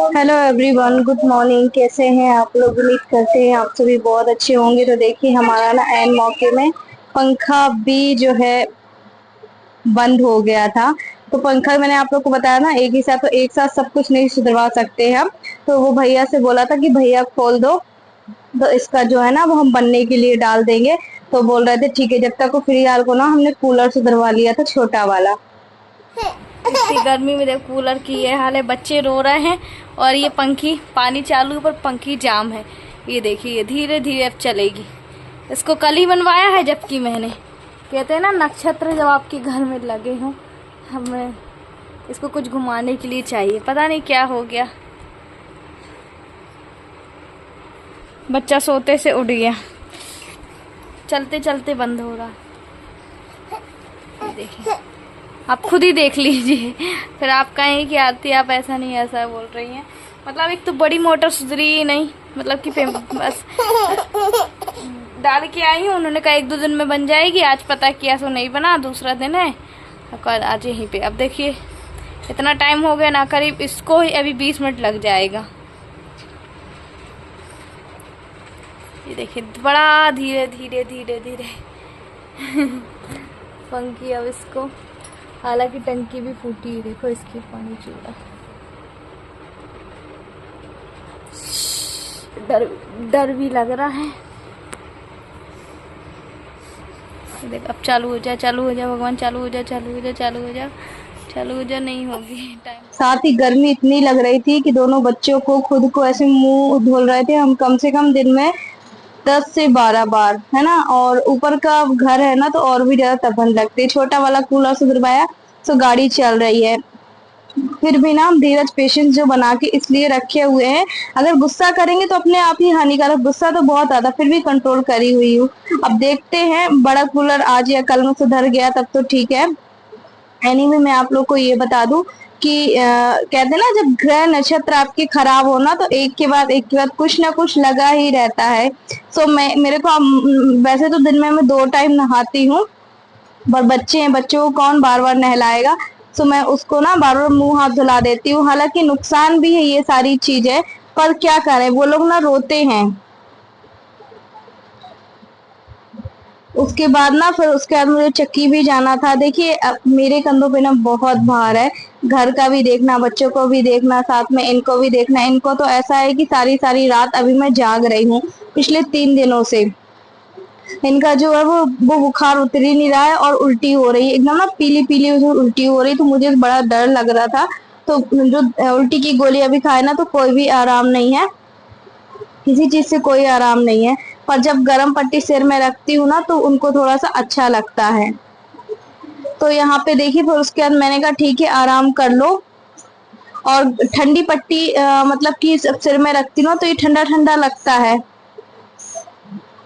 Hello everyone, good morning. कैसे हैं आप लोग? उम्मीद करते हैं आप सभी बहुत अच्छे होंगे। तो देखिए, हमारा ना ऐन मौके में पंखा भी जो है बंद हो गया था। तो पंखा मैंने आप लोग को बताया ना, एक ही साथ तो एक साथ सब कुछ नहीं सुधरवा सकते हम। तो वो भैया से बोला था कि भैया खोल दो, तो इसका जो है ना वो हम बनने के लिए डाल देंगे। तो बोल रहे थे ठीक है। जब तक वो फ्री हाल को ना हमने कूलर सुधरवा लिया था, छोटा वाला। इतनी गर्मी में देखो कूलर की ये हाल है, बच्चे रो रहे हैं और ये पंखी पानी चालू है पर पंखी जाम है। ये देखिए धीरे धीरे अब चलेगी। इसको कल ही बनवाया है, जबकि मैंने कहते हैं ना नक्षत्र जब आपके घर में लगे हों, हमें इसको कुछ घुमाने के लिए चाहिए। पता नहीं क्या हो गया, बच्चा सोते से उठ गया, चलते चलते बंद हो रहा। देखिए आप खुद ही देख लीजिए, फिर आप कहें कि आरती आप ऐसा नहीं ऐसा बोल रही हैं। मतलब एक तो बड़ी मोटर सुधरी ही नहीं, मतलब कि बस डाल के आई हूँ, उन्होंने कहा 1-2 दिन में बन जाएगी। आज पता किया सो नहीं बना, दूसरा दिन है कल आज यहीं पे। अब देखिए इतना टाइम हो गया ना, करीब इसको ही अभी 20 मिनट लग जाएगा। ये देखिए बड़ा धीरे धीरे धीरे धीरे पंखी अब इसको, हालांकि टंकी भी फूटी है, देखो इसकी पानी चूड़ा। डर डर भी लग रहा है। देख अब चालू हो जा, चालू हो जा भगवान, चालू हो जा, चालू हो जा, चालू हो जा, चालू हो जा। नहीं होगी टाइम। साथ ही गर्मी इतनी लग रही थी कि दोनों बच्चों को खुद को ऐसे मुंह धुल रहे थे हम, कम से कम दिन में 10 से 12 बार, है ना। और ऊपर का घर है ना, तो और भी ज्यादा तपन लगती है। छोटा वाला कूलर सुधरवाया तो गाड़ी चल रही है। फिर भी ना हम धीरज पेशेंस जो बना के इसलिए रखे हुए हैं, अगर गुस्सा करेंगे तो अपने आप ही हानिकारक। गुस्सा तो बहुत ज्यादा, फिर भी कंट्रोल करी हुई हूँ। अब देखते हैं, बड़ा कूलर आज या कल में सुधर गया तब तो ठीक है। एनीवे मैं आप लोग को ये बता दूं कि कहते हैं ना, जब ग्रह नक्षत्र आपके खराब हो ना, तो एक के बाद कुछ ना कुछ लगा ही रहता है। सो मैं मेरे को वैसे तो दिन में मैं 2 टाइम नहाती हूँ, पर बच्चे हैं, बच्चों को कौन बार बार नहलाएगा। सो मैं उसको ना बार बार मुंह हाथ धुला देती हूँ। हालांकि नुकसान भी है ये सारी चीजें, पर क्या करें, वो लोग ना रोते हैं। उसके बाद ना फिर उसके बाद मुझे चक्की भी जाना था। देखिए अब मेरे कंधों पे ना बहुत भार है, घर का भी देखना, बच्चों को भी देखना, साथ में इनको भी देखना। इनको तो ऐसा है कि सारी सारी रात अभी मैं जाग रही हूँ पिछले 3 दिनों से। इनका जो है वो बुखार उतर ही नहीं रहा है और उल्टी हो रही है, एकदम ना पीली पीली उल्टी हो रही। तो मुझे बड़ा डर लग रहा था। तो जो उल्टी की गोली अभी खाए ना, तो कोई भी आराम नहीं है, किसी चीज से कोई आराम नहीं है। पर जब गर्म पट्टी सिर में रखती हूँ ना, तो उनको थोड़ा सा अच्छा लगता है। तो यहाँ पे देखिए, फिर उसके बाद मैंने कहा ठीक है आराम कर लो। और ठंडी पट्टी मतलब कि सिर में रखती हूँ तो ये ठंडा ठंडा लगता है,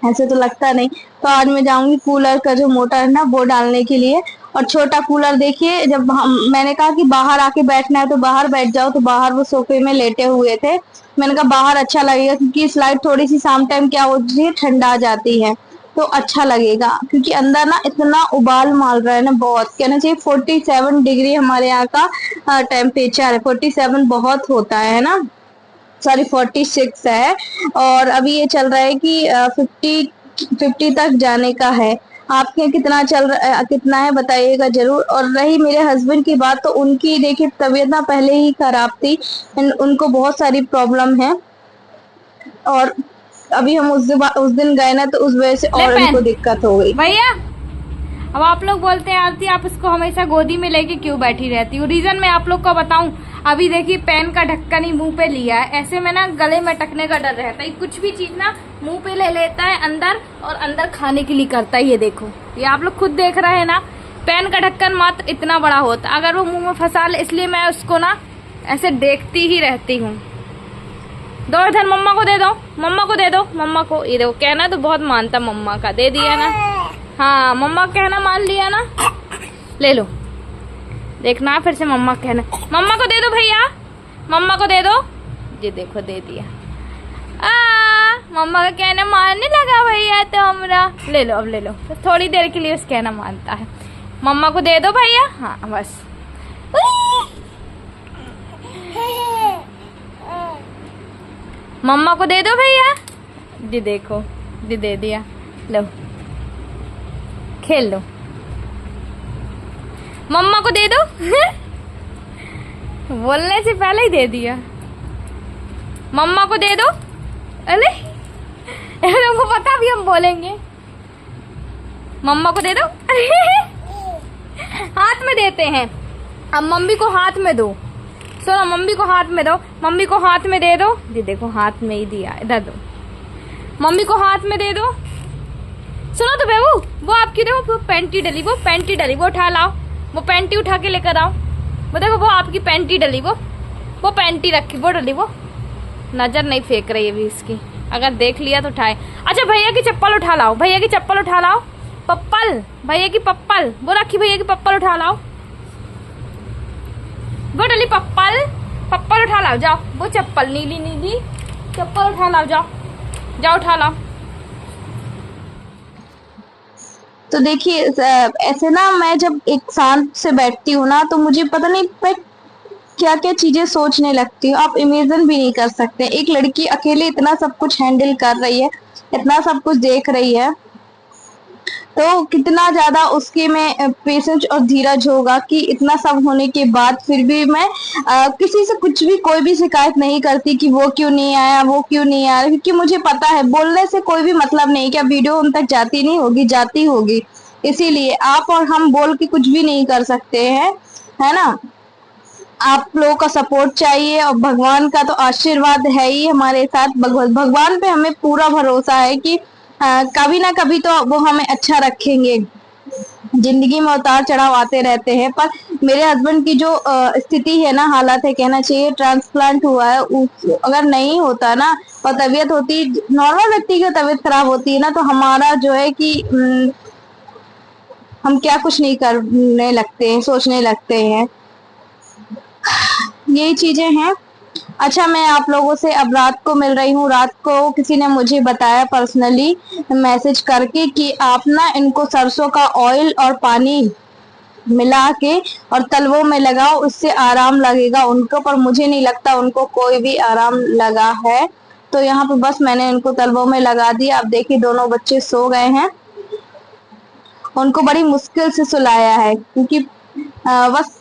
ऐसे तो लगता नहीं। तो आज मैं जाऊंगी कूलर का जो मोटर है ना वो डालने के लिए। और छोटा कूलर देखिए, जब मैंने कहा कि बाहर आके बैठना है तो बाहर बैठ जाओ, तो बाहर वो सोफे में लेटे हुए थे। मैंने कहा बाहर अच्छा लगेगा, क्योंकि इस लाइट थोड़ी सी शाम टाइम क्या होती है, ठंडा आ जाती है, तो अच्छा लगेगा। क्योंकि अंदर ना इतना उबाल मार रहा है ना, बहुत कहना चाहिए 47 डिग्री हमारे यहाँ का टेम्परेचर है। 47 बहुत होता है ना, सॉरी 46 है। और अभी ये चल रहा है कि 50 तक जाने का है। आपके कितना चल रहा है, कितना है बताइएगा जरूर। और रही मेरे हस्बैंड की बात, तो उनकी देखिए तबीयत ना पहले ही खराब थी, उनको बहुत सारी प्रॉब्लम है। और अभी हम उस दिन गए ना, तो उस वजह से ले और पेन उनको दिक्कत हो गई। भैया। अब आप लोग बोलते हैं आरती आप इसको हमेशा गोदी में लेके क्यों बैठी रहती हूँ। रीजन मैं आप लोग को बताऊं, अभी देखिए पेन का ढक्कन ही मुंह पे लिया है, ऐसे में ना गले में अटकने का डर रहता है। कुछ भी चीज ना मुंह पे ले लेता है अंदर, और अंदर खाने के लिए करता है। ये देखो, ये आप लोग खुद देख रहे हैं ना, पेन का ढक्कन मात्र इतना बड़ा होता, अगर वो मुंह में फंसा ले, इसलिए मैं उसको ना ऐसे देखती ही रहती हूँ। दो इधर, मम्मा को दे दो, मम्मा को दे दो, मम्मा को। ये देखो कहना तो बहुत मानता मम्मा का, दे दिया ना। हाँ मम्मा कहना मान लिया ना, ले लो। देखना फिर से मम्मा कहना, मम्मा को दे दो भैया, मम्मा को दे दो। ये देखो दे दिया। मम्मा का कहना मानने लगा भैया तो हमरा। ले लो अब, ले लो। तो थोड़ी देर के लिए उस कहना मानता है। मम्मा को दे दो भैया, हाँ बस। मम्मा को दे दो भैया। जी देखो, जी दे दिया, लो खेल लो, मम्मा को दे दो। बोलने से पहले ही दे दिया, मम्मा को दे दो। अरे तुमको पता भी हम बोलेंगे, मम्मा को दे दो। हाथ में देते हैं, अब मम्मी को हाथ में दो। सुनो, मम्मी को हाथ में दो, मम्मी को हाथ में दे दो। जी देखो, हाथ में ही दिया, इधर दो, मम्मी को हाथ में दे दो। सुनो तो बेबू, वो आपकी देखो, वो पैंटी डली, वो पैंटी डली, वो उठा लाओ, वो पैंटी उठा के लेकर आओ। वो देखो, वो आपकी पैंटी डली, वो पैंटी रखी, वो डली, वो नजर नहीं फेंक रही है अभी इसकी, अगर देख लिया तो उठाए। अच्छा, भैया की चप्पल उठा लाओ, भैया की चप्पल उठा लाओ, पप्पल, भैया की पप्पल, वो रखी, भैया की पप्पल उठा लाओ, वो डली पप्पल, पप्पल उठा लाओ, जाओ, वो चप्पल नीली नीली चप्पल उठा लाओ, जाओ जाओ उठा लाओ। तो देखिए ऐसे ना, मैं जब एक शांत से बैठती हूँ ना, तो मुझे पता नहीं मैं क्या क्या चीजें सोचने लगती हूँ, आप इमेजिन भी नहीं कर सकते। एक लड़की अकेले इतना सब कुछ हैंडल कर रही है, इतना सब कुछ देख रही है, तो कितना ज्यादा उसके में पेशेंस और धीरज होगा कि इतना सब होने के बाद फिर भी मैं किसी से कुछ भी कोई भी शिकायत नहीं करती कि वो क्यों नहीं आया, वो क्यों नहीं आया, क्योंकि मुझे पता है बोलने से कोई भी मतलब नहीं, क्या वीडियो उन तक जाती नहीं होगी, जाती होगी। इसीलिए आप और हम बोल के कुछ भी नहीं कर सकते हैं, है ना। आप लोगों का सपोर्ट चाहिए और भगवान का तो आशीर्वाद है ही हमारे साथ। भगवान पे हमें पूरा भरोसा है कि कभी ना कभी तो वो हमें अच्छा रखेंगे। जिंदगी में उतार चढ़ाव आते रहते हैं, पर मेरे हस्बैंड की जो स्थिति है ना, हालत है, कहना चाहिए ट्रांसप्लांट हुआ है, अगर नहीं होता ना और तबीयत होती, नॉर्मल व्यक्ति की तबीयत खराब होती है ना, तो हमारा जो है कि हम क्या कुछ नहीं करने लगते हैं, सोचने लगते हैं, यही चीजें हैं। अच्छा, मैं आप लोगों से अब रात को मिल रही हूँ। रात को किसी ने मुझे बताया पर्सनली मैसेज करके कि आप ना इनको सरसों का ऑयल और पानी मिला के और तलवों में लगाओ, उससे आराम लगेगा उनको, पर मुझे नहीं लगता उनको कोई भी आराम लगा है। तो यहाँ पे बस मैंने इनको तलवों में लगा दिया। अब देखिए दोनों बच्चे सो गए हैं, उनको बड़ी मुश्किल से सुलाया है, क्योंकि बस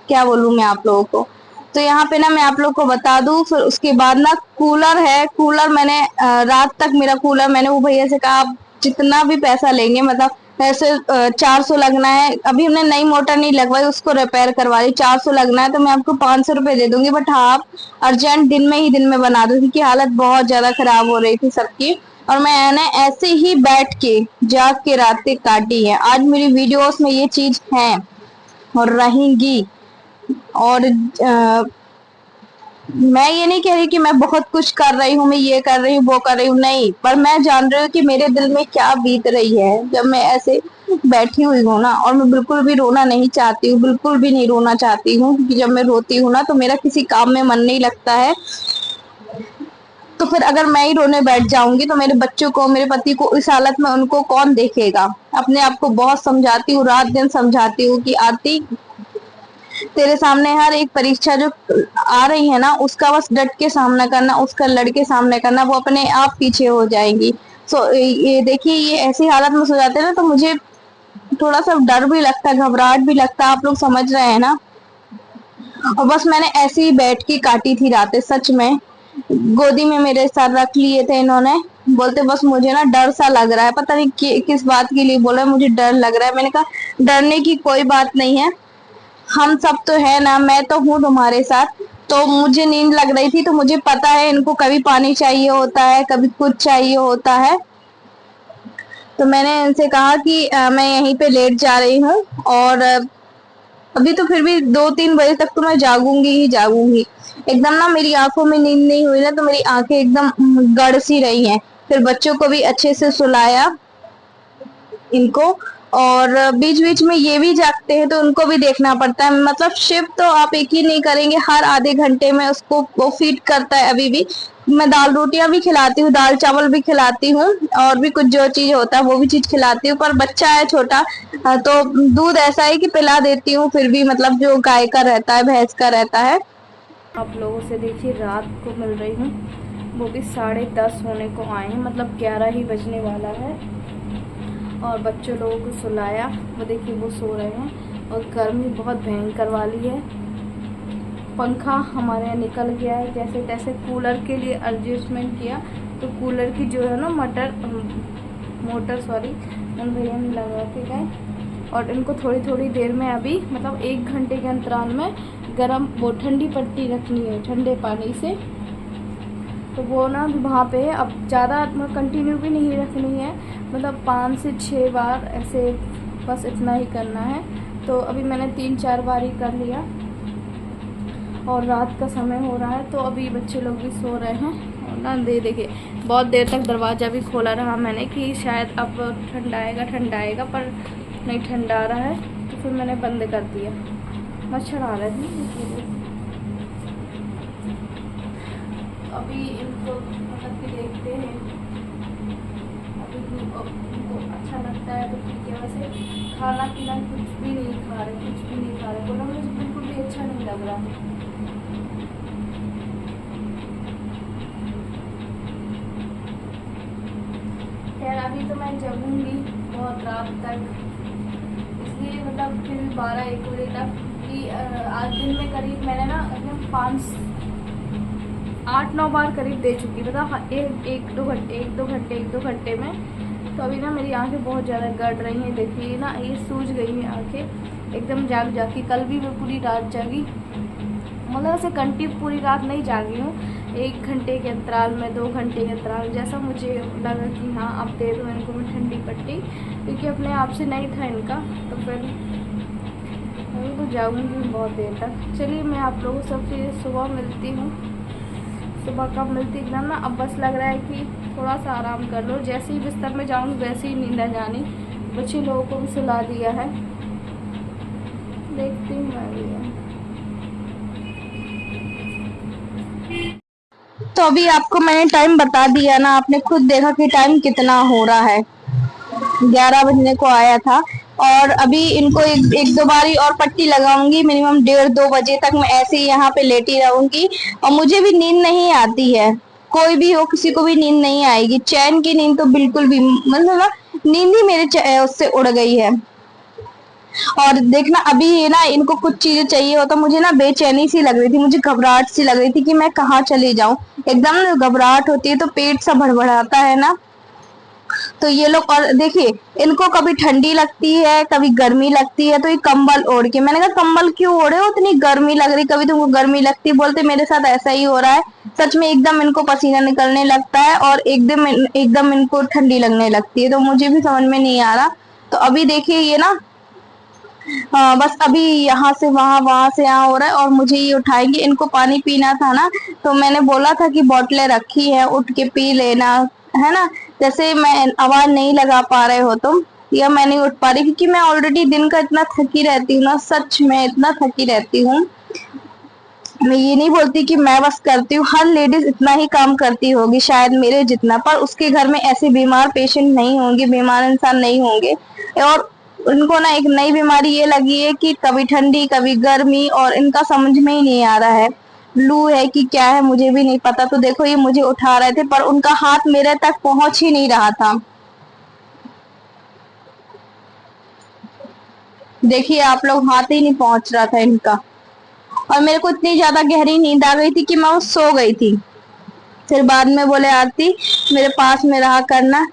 क्या बोलूं मैं आप लोगों को। तो यहाँ पे ना मैं आप लोग को बता दूं, फिर उसके बाद ना कूलर है, कूलर मैंने रात तक मेरा कूलर, मैंने वो भैया से कहा आप जितना भी पैसा लेंगे, मतलब ऐसे 400 लगना है, अभी हमने नई मोटर नहीं लगवाई, उसको रिपेयर करवा ली, 400 लगना है तो मैं आपको 500 रुपए दे दूंगी, बट हाँ आप अर्जेंट दिन में बना दो, क्योंकि हालत बहुत ज्यादा खराब हो रही थी सबकी। और मैंने ऐसे ही बैठ के जाग के रातें काटी है। आज मेरी वीडियोस में ये चीज है और रहेंगी। और मैं ये नहीं कह रही कि मैं बहुत कुछ कर रही हूँ, मैं ये कर रही हूँ, वो कर रही हूँ, नहीं, पर मैं जान रही हूँ कि मेरे दिल में क्या बीत रही है जब मैं ऐसे बैठी हुई हूँ ना। और मैं बिल्कुल भी रोना नहीं चाहती हूँ, बिल्कुल भी नहीं रोना चाहती हूँ, क्योंकि जब मैं रोती हूँ ना तो मेरा किसी काम में मन नहीं लगता है। तो फिर अगर मैं ही रोने बैठ जाऊंगी तो मेरे बच्चों को, मेरे पति को इस हालत में उनको कौन देखेगा। अपने आप को बहुत समझाती हूँ, रात दिन समझाती हूँ कि आरती तेरे सामने हर एक परीक्षा जो आ रही है ना, उसका बस डट के सामना करना, उसका लड़के सामने करना, वो अपने आप पीछे हो जाएंगी। सो ये देखिए, ये ऐसी हालत में सो जाते हैं ना, तो मुझे थोड़ा सा डर भी लगता है, घबराहट भी लगता है, आप लोग समझ रहे हैं ना। और बस मैंने ऐसे ही बैठ के काटी थी रातें, सच में। गोदी में मेरे साथ रख लिए थे इन्होंने, बोलते बस मुझे ना डर सा लग रहा है, पता नहीं किस बात के लिए बोला, मुझे डर लग रहा है। मैंने कहा डरने की कोई बात नहीं है, हम सब तो है ना, मैं तो हूँ तुम्हारे साथ। तो मुझे नींद लग रही थी, तो मुझे पता है इनको कभी पानी चाहिए होता है, कभी कुछ चाहिए होता है। तो मैंने इनसे कहा कि मैं यहीं पे लेट जा रही हूँ, और अभी तो फिर भी 2-3 बजे तक तो मैं जागूंगी ही जागूंगी। एकदम ना मेरी आंखों में नींद नहीं हुई ना, तो मेरी आंखें एकदम गड़ सी रही हैं। फिर बच्चों को भी अच्छे से सुलाया इनको, और बीच बीच में ये भी जागते हैं तो उनको भी देखना पड़ता है। मतलब शिफ्ट तो आप एक ही नहीं करेंगे, हर आधे घंटे में उसको वो फीड करता है। अभी भी मैं दाल रोटियां भी खिलाती हूँ, दाल चावल भी खिलाती हूँ, और भी कुछ जो चीज होता है वो भी चीज खिलाती हूँ। पर बच्चा है छोटा, तो दूध ऐसा है कि पिला देती हूँ, फिर भी मतलब जो गाय का रहता है, भैंस का रहता है। आप लोगों से देखिए रात को मिल रही हूँ। वो भी 10:30 होने को आए हैं, मतलब 11 ही बजने वाला है। और बच्चों लोगों को सुलाया, वो देखिए वो सो रहे हैं। और गर्मी बहुत भयंकर वाली है। पंखा हमारे यहाँ निकल गया है, जैसे तैसे कूलर के लिए एडजस्टमेंट किया तो कूलर की जो है ना मोटर उन भैया ने लगा के गए। और इनको थोड़ी थोड़ी देर में अभी मतलब 1 घंटे के अंतराल में वो ठंडी पट्टी रखनी है ठंडे पानी से। तो वो ना वहाँ पे है। अब ज़्यादा कंटिन्यू भी नहीं रखनी है, मतलब 5 से 6 बार ऐसे, बस इतना ही करना है। तो अभी मैंने 3-4 बार ही कर लिया। और रात का समय हो रहा है तो अभी बच्चे लोग भी सो रहे हैं। और ना देखिए बहुत देर तक दरवाज़ा भी खोला रहा मैंने कि शायद अब ठंडा आएगा, पर नहीं ठंडा आ रहा है। तो फिर मैंने बंद कर दिया। मच्छर आ रहे थे। अभी इनको मतलब कि देखते हैं, अभी इनको अच्छा लगता है तो ठीक है। वैसे खाना पीना कुछ भी नहीं खा रहे, बोला मुझे बिल्कुल भी अच्छा नहीं लग रहा है। खैर अभी तो मैं जगूंगी बहुत रात तक, इसलिए मतलब फिर 12-1 बजे तक कि आज दिन में करीब मैंने ना 8-9 बार करीब दे चुकी, मतलब 1-2 घंटे में। तो अभी ना मेरी आंखें बहुत ज़्यादा गड़ रही हैं, देखिए ना ये सूज गई हैं आंखें एकदम जागी। कल भी मैं पूरी रात जागी, मतलब ऐसे कंटिन्यू पूरी रात नहीं जागी हूँ, 1 घंटे के अंतराल में, 2 घंटे के अंतराल, जैसा मुझे लगा कि हाँ अब दे दो इनको मैं ठंडी पट्टी, क्योंकि अपने आप से नहीं था इनका। तो फिर अभी तो जाऊँगी बहुत देर तक। चलिए मैं आप लोगों से सुबह मिलती हूँ। सुबह कब मिलती एकदम ना, अब बस लग रहा है कि थोड़ा सा आराम कर लो। जैसे ही बिस्तर में जाऊँगी वैसे ही नींद आ जानी। बच्चे लोगों को भी सुला दिया है, देखती हूँ मैं भी। तो अभी आपको मैंने टाइम बता दिया ना, आपने खुद देखा कि टाइम कितना हो रहा है। 11 बजने को आया था। और अभी इनको एक दो बारी और पट्टी लगाऊंगी। मिनिमम 1:30-2 बजे तक मैं ऐसे ही यहाँ पे लेटी रहूंगी। और मुझे भी नींद नहीं आती है, कोई भी हो किसी को भी नींद नहीं आएगी। चैन की नींद तो बिल्कुल भी, मतलब नींद ही मेरे उससे उड़ गई है। और देखना अभी ये ना इनको कुछ चीजें चाहिए होता, मुझे ना बेचैनी सी लग रही थी, मुझे घबराहट सी लग रही थी कि मैं कहाँ चली जाऊं। एकदम घबराहट होती है तो पेट सा भड़बड़ाता है ना। तो ये लोग, और देखिए इनको कभी ठंडी लगती है कभी गर्मी लगती है, तो ये कंबल ओढ़ के, मैंने कहा कंबल क्यों ओढ़े हो, इतनी गर्मी लग रही, कभी तुमको गर्मी लगती, बोलते मेरे साथ ऐसा ही हो रहा है। सच में एकदम इनको पसीना निकलने लगता है और एकदम इनको ठंडी लगने लगती है, तो मुझे भी समझ में नहीं आ रहा। तो अभी देखिए ये ना, बस अभी यहाँ से वहां, वहां से यहाँ हो रहा है और मुझे ये उठाएंगे। इनको पानी पीना था ना, तो मैंने बोला था कि बोतलें रखी है, उठ के पी लेना, है ना। जैसे मैं आवाज नहीं लगा पा रहे हो तुम, या मैं नहीं उठ पा रही, क्योंकि मैं ऑलरेडी दिन का इतना थकी रहती हूँ ना, सच में इतना थकी रहती हूँ। मैं ये नहीं बोलती कि मैं बस करती हूँ, हर लेडीज इतना ही काम करती होगी शायद मेरे जितना, पर उसके घर में ऐसे बीमार पेशेंट नहीं होंगे, बीमार इंसान नहीं होंगे। और उनको ना एक नई बीमारी ये लगी है कि कभी ठंडी कभी गर्मी, और इनका समझ में ही नहीं आ रहा है लू है कि क्या है, मुझे भी नहीं पता। तो देखो ये मुझे उठा रहे थे पर उनका हाथ मेरे तक पहुंच ही नहीं रहा था। देखिए आप लोग, हाथ ही नहीं पहुंच रहा था इनका। और मेरे को इतनी ज्यादा गहरी नींद आ गई थी कि मैं सो गई थी। फिर बाद में बोले आरती मेरे पास में रहा करना।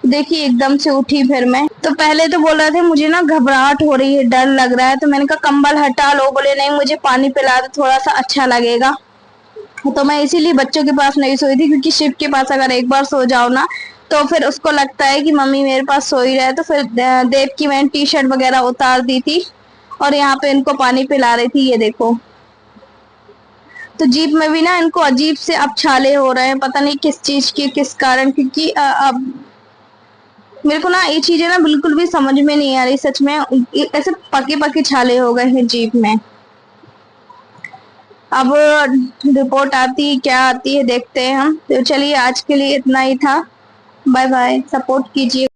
देखिए एकदम से उठी फिर मैं, तो पहले तो बोल रहे थे मुझे ना घबराहट हो रही है, डर लग रहा है। तो मैंने कहा कंबल हटा लो, बोले नहीं मुझे पानी पिला दो थोड़ा सा अच्छा लगेगा। तो मैं इसीलिए बच्चों के पास नहीं सोई थी, क्योंकि शिव के पास अगर एक बार सो जाओ ना तो फिर उसको लगता है कि मम्मी मेरे पास सो ही रहे। तो फिर देव की मैंने टी शर्ट वगैरह उतार दी थी और यहाँ पे इनको पानी पिला रही थी, ये देखो। तो जीप में भी ना इनको अजीब से अब छाले हो रहे हैं, पता नहीं किस चीज के किस कारण, क्योंकि अब मेरे को ना ये चीजें ना बिल्कुल भी समझ में नहीं आ रही, सच में ऐसे पके पके छाले हो गए हैं जीप में। अब रिपोर्ट आती है क्या आती है देखते हैं हम। तो चलिए आज के लिए इतना ही था, बाय बाय, सपोर्ट कीजिए।